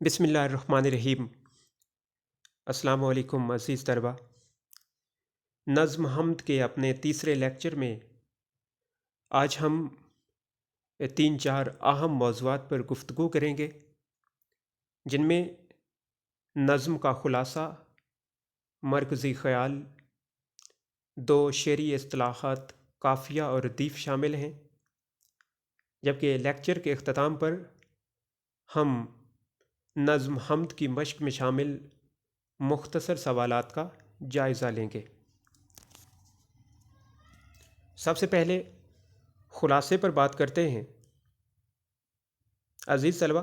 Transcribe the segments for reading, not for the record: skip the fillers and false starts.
بسم اللہ الرحمن الرحیم۔ السلام علیکم عزیز طلبہ۔ نظم حمد کے اپنے تیسرے لیکچر میں آج ہم 3-4 اہم موضوعات پر گفتگو کریں گے، جن میں نظم کا خلاصہ، مرکزی خیال، 2 شعری اصطلاحات قافیہ اور ردیف شامل ہیں، جبکہ لیکچر کے اختتام پر ہم نظم حمد کی مشق میں شامل مختصر سوالات کا جائزہ لیں گے۔ سب سے پہلے خلاصے پر بات کرتے ہیں۔ عزیز طلبہ،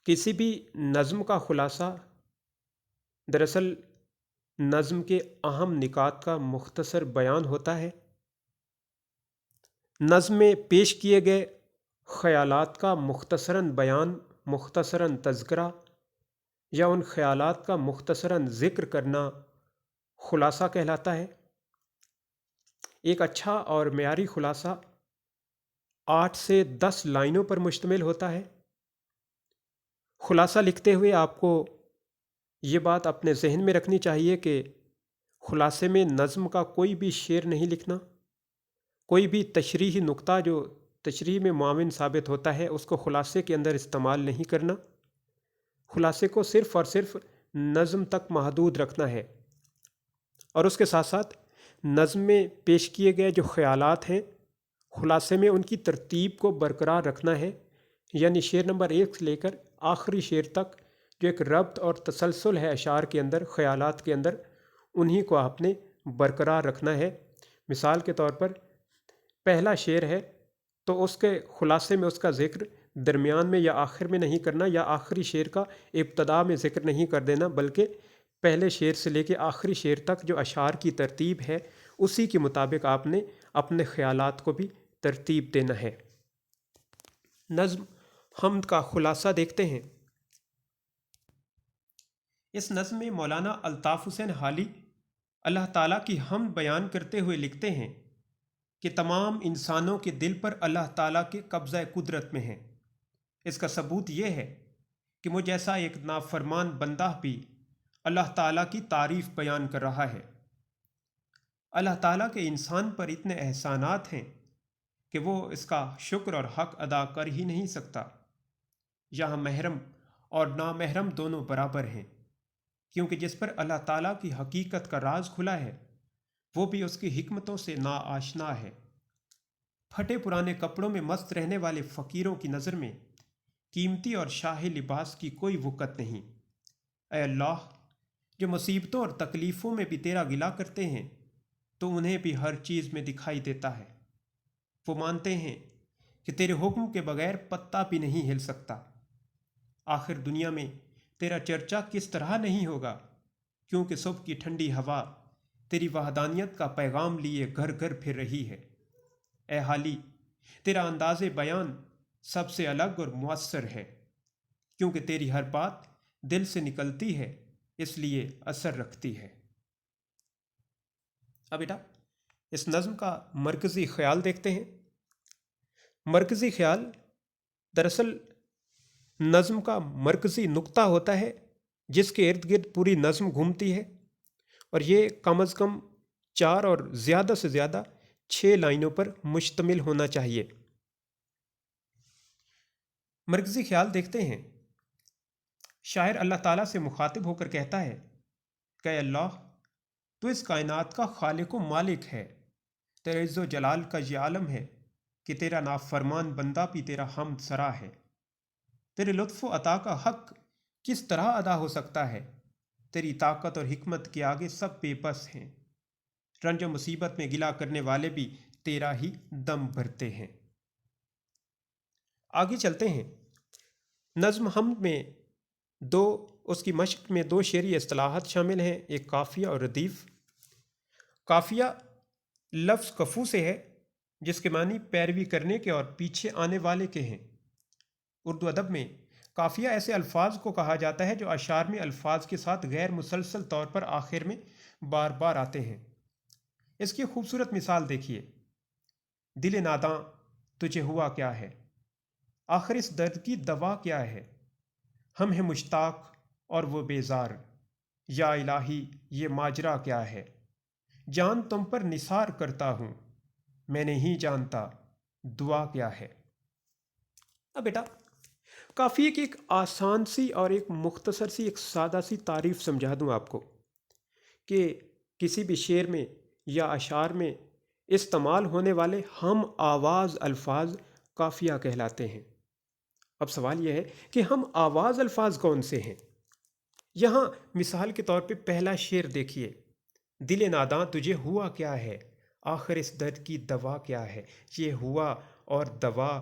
کسی بھی نظم کا خلاصہ دراصل نظم کے اہم نکات کا مختصر بیان ہوتا ہے۔ نظم میں پیش کیے گئے خیالات کا مختصراً بیان، مختصراً تذکرہ یا ان خیالات کا مختصراً ذکر کرنا خلاصہ کہلاتا ہے۔ ایک اچھا اور معیاری خلاصہ 8 سے 10 لائنوں پر مشتمل ہوتا ہے۔ خلاصہ لکھتے ہوئے آپ کو یہ بات اپنے ذہن میں رکھنی چاہیے کہ خلاصے میں نظم کا کوئی بھی شعر نہیں لکھنا، کوئی بھی تشریحی نقطہ جو تشریح میں معاون ثابت ہوتا ہے اس کو خلاصے کے اندر استعمال نہیں کرنا۔ خلاصے کو صرف اور صرف نظم تک محدود رکھنا ہے، اور اس کے ساتھ ساتھ نظم میں پیش کیے گئے جو خیالات ہیں خلاصے میں ان کی ترتیب کو برقرار رکھنا ہے، یعنی شعر نمبر 1 سے لے کر آخری شعر تک جو ایک ربط اور تسلسل ہے اشعار کے اندر، خیالات کے اندر، انہی کو آپ نے برقرار رکھنا ہے۔ مثال کے طور پر پہلا شعر ہے تو اس کے خلاصے میں اس کا ذکر درمیان میں یا آخر میں نہیں کرنا، یا آخری شعر کا ابتدا میں ذکر نہیں کر دینا، بلکہ پہلے شعر سے لے کے آخری شعر تک جو اشعار کی ترتیب ہے اسی کے مطابق آپ نے اپنے خیالات کو بھی ترتیب دینا ہے۔ نظم حمد کا خلاصہ دیکھتے ہیں۔ اس نظم میں مولانا الطاف حسین حالی اللہ تعالیٰ کی حمد بیان کرتے ہوئے لکھتے ہیں کہ تمام انسانوں کے دل پر اللہ تعالیٰ کے قبضہ قدرت میں ہیں۔ اس کا ثبوت یہ ہے کہ مجھ جیسا ایک نافرمان بندہ بھی اللہ تعالیٰ کی تعریف بیان کر رہا ہے۔ اللہ تعالیٰ کے انسان پر اتنے احسانات ہیں کہ وہ اس کا شکر اور حق ادا کر ہی نہیں سکتا۔ یہاں محرم اور نامحرم دونوں برابر ہیں، کیونکہ جس پر اللہ تعالیٰ کی حقیقت کا راز کھلا ہے وہ بھی اس کی حکمتوں سے ناآشنا ہے۔ پھٹے پرانے کپڑوں میں مست رہنے والے فقیروں کی نظر میں قیمتی اور شاہی لباس کی کوئی وقت نہیں۔ اے اللہ، جو مصیبتوں اور تکلیفوں میں بھی تیرا گلہ کرتے ہیں تو انہیں بھی ہر چیز میں دکھائی دیتا ہے۔ وہ مانتے ہیں کہ تیرے حکم کے بغیر پتا بھی نہیں ہل سکتا۔ آخر دنیا میں تیرا چرچا کس طرح نہیں ہوگا، کیونکہ صبح کی ٹھنڈی ہوا تیری وحدانیت کا پیغام لیے گھر گھر پھر رہی ہے۔ اے حالی، تیرا انداز بیان سب سے الگ اور مؤثر ہے، کیونکہ تیری ہر بات دل سے نکلتی ہے، اس لیے اثر رکھتی ہے۔ اب بیٹا اس نظم کا مرکزی خیال دیکھتے ہیں۔ مرکزی خیال دراصل نظم کا مرکزی نقطہ ہوتا ہے جس کے ارد گرد پوری نظم گھومتی ہے، اور یہ کم از کم 4 اور زیادہ سے زیادہ 6 لائنوں پر مشتمل ہونا چاہیے۔ مرکزی خیال دیکھتے ہیں۔ شاعر اللہ تعالیٰ سے مخاطب ہو کر کہتا ہے کہ اے اللہ، تو اس کائنات کا خالق و مالک ہے، تیرے عز و جلال کا یہ عالم ہے کہ تیرا نافرمان بندہ بھی تیرا حمد سرا ہے۔ تیرے لطف و عطا کا حق کس طرح ادا ہو سکتا ہے؟ تیری طاقت اور حکمت کے آگے سب بے بس ہیں۔ رنج و مصیبت میں گلہ کرنے والے بھی تیرا ہی دم بھرتے ہیں۔ آگے چلتے ہیں۔ نظم حمد میں اس کی مشق میں 2 شعری اصطلاحات شامل ہیں، ایک قافیہ اور ردیف۔ قافیہ لفظ کفو سے ہے، جس کے معنی پیروی کرنے کے اور پیچھے آنے والے کے ہیں۔ اردو ادب میں قافیہ ایسے الفاظ کو کہا جاتا ہے جو اشعار میں الفاظ کے ساتھ غیر مسلسل طور پر آخر میں بار بار آتے ہیں۔ اس کی خوبصورت مثال دیکھیے۔ دل ناداں تجھے ہوا کیا ہے، آخر اس درد کی دوا کیا ہے، ہم ہیں مشتاق اور وہ بیزار، یا الہی یہ ماجرا کیا ہے؟ جان تم پر نثار کرتا ہوں، میں نہیں جانتا دعا کیا ہے۔ اب بیٹا کافی ہے کہ ایک آسان سی اور ایک مختصر سی ایک سادہ سی تعریف سمجھا دوں آپ کو کہ کسی بھی شعر میں یا اشعار میں استعمال ہونے والے ہم آواز الفاظ قافیہ کہلاتے ہیں۔ اب سوال یہ ہے کہ ہم آواز الفاظ کون سے ہیں؟ یہاں مثال کے طور پہ پہلا شعر دیکھیے، دل ناداں تجھے ہوا کیا ہے، آخر اس درد کی دوا کیا ہے۔ یہ ہوا اور دوا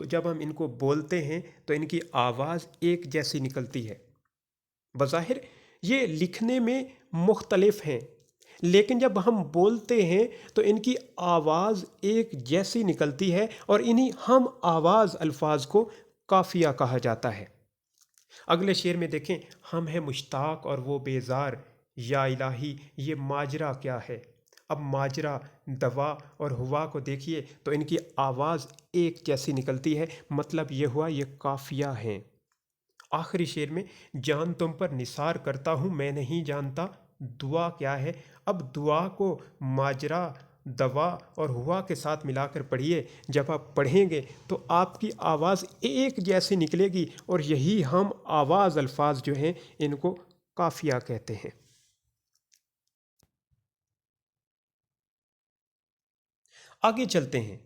جب ہم ان کو بولتے ہیں تو ان کی آواز ایک جیسی نکلتی ہے۔ بظاہر یہ لکھنے میں مختلف ہیں، لیکن جب ہم بولتے ہیں تو ان کی آواز ایک جیسی نکلتی ہے، اور انہی ہم آواز الفاظ کو قافیہ کہا جاتا ہے۔ اگلے شعر میں دیکھیں، ہم ہیں مشتاق اور وہ بیزار، یا الہی یہ ماجرا کیا ہے۔ اب ماجرا، دوا اور ہوا کو دیکھیے تو ان کی آواز ایک جیسی نکلتی ہے، مطلب یہ ہوا یہ قافیہ ہیں۔ آخری شعر میں، جان تم پر نثار کرتا ہوں میں نہیں جانتا دعا کیا ہے۔ اب دعا کو ماجرا، دوا اور ہوا کے ساتھ ملا کر پڑھیے، جب آپ پڑھیں گے تو آپ کی آواز ایک جیسی نکلے گی، اور یہی ہم آواز الفاظ جو ہیں ان کو قافیہ کہتے ہیں۔ آگے چلتے ہیں۔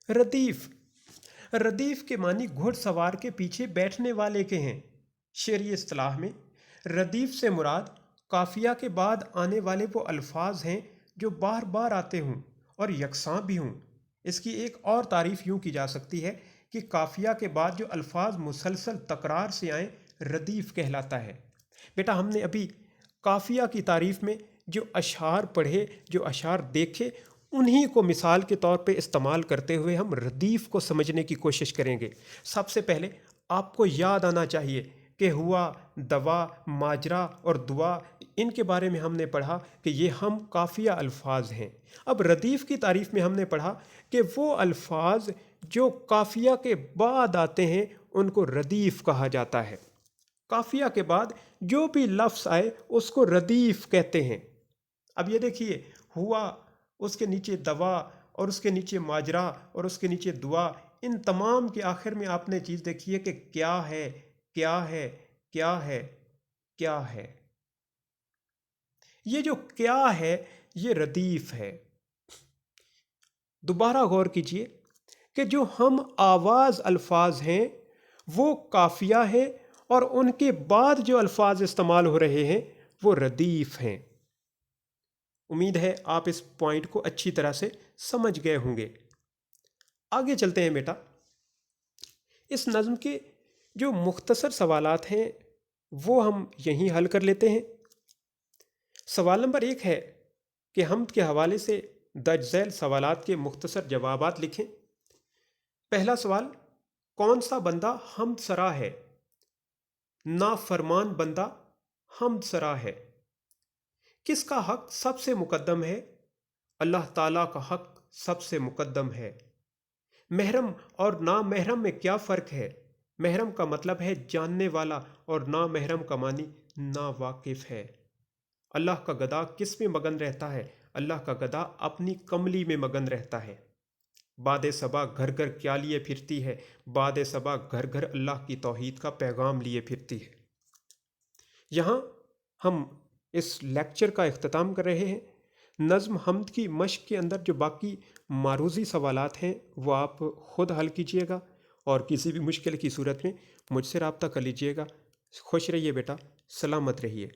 ردیف، ردیف کے معنی گھڑ سوار کے پیچھے بیٹھنے والے کے ہیں۔ شعری اصطلاح میں ردیف سے مراد قافیہ کے بعد آنے والے وہ الفاظ ہیں جو بار بار آتے ہوں اور یکساں بھی ہوں۔ اس کی ایک اور تعریف یوں کی جا سکتی ہے کہ قافیہ کے بعد جو الفاظ مسلسل تکرار سے آئیں ردیف کہلاتا ہے۔ بیٹا ہم نے ابھی قافیہ کی تعریف میں جو اشعار پڑھے، جو اشعار دیکھے، انہی کو مثال کے طور پہ استعمال کرتے ہوئے ہم ردیف کو سمجھنے کی کوشش کریں گے۔ سب سے پہلے آپ کو یاد آنا چاہیے کہ ہوا، دوا، ماجرا اور دعا، ان کے بارے میں ہم نے پڑھا کہ یہ ہم قافیہ الفاظ ہیں۔ اب ردیف کی تعریف میں ہم نے پڑھا کہ وہ الفاظ جو قافیہ کے بعد آتے ہیں ان کو ردیف کہا جاتا ہے۔ قافیہ کے بعد جو بھی لفظ آئے اس کو ردیف کہتے ہیں۔ اب یہ دیکھیے، ہوا، اس کے نیچے دوا، اور اس کے نیچے ماجرا، اور اس کے نیچے دعا، ان تمام کے آخر میں آپ نے چیز دیکھی ہے کہ کیا ہے، کیا ہے، کیا ہے، کیا ہے۔ یہ جو کیا ہے یہ ردیف ہے۔ دوبارہ غور کیجئے کہ جو ہم آواز الفاظ ہیں وہ قافیہ ہیں، اور ان کے بعد جو الفاظ استعمال ہو رہے ہیں وہ ردیف ہیں۔ امید ہے آپ اس پوائنٹ کو اچھی طرح سے سمجھ گئے ہوں گے۔ آگے چلتے ہیں بیٹا۔ اس نظم کے جو مختصر سوالات ہیں وہ ہم یہیں حل کر لیتے ہیں۔ سوال نمبر 1 ہے کہ حمد کے حوالے سے درج ذیل سوالات کے مختصر جوابات لکھیں۔ پہلا سوال، کون سا بندہ حمد سرا ہے؟ نافرمان بندہ حمد سرا ہے۔ کس کا حق سب سے مقدم ہے؟ اللہ تعالیٰ کا حق سب سے مقدم ہے۔ محرم اور نامحرم میں کیا فرق ہے؟ محرم کا مطلب ہے جاننے والا، اور نامحرم کا معنی ناواقف ہے۔ اللہ کا گدھا کس میں مگن رہتا ہے؟ اللہ کا گدھا اپنی کملی میں مگن رہتا ہے۔ باد صبا گھر گھر کیا لیے پھرتی ہے؟ باد صبا گھر گھر اللہ کی توحید کا پیغام لیے پھرتی ہے۔ یہاں ہم اس لیکچر کا اختتام کر رہے ہیں۔ نظم حمد کی مشق کے اندر جو باقی معروضی سوالات ہیں وہ آپ خود حل کیجئے گا، اور کسی بھی مشکل کی صورت میں مجھ سے رابطہ کر لیجئے گا۔ خوش رہیے بیٹا، سلامت رہیے۔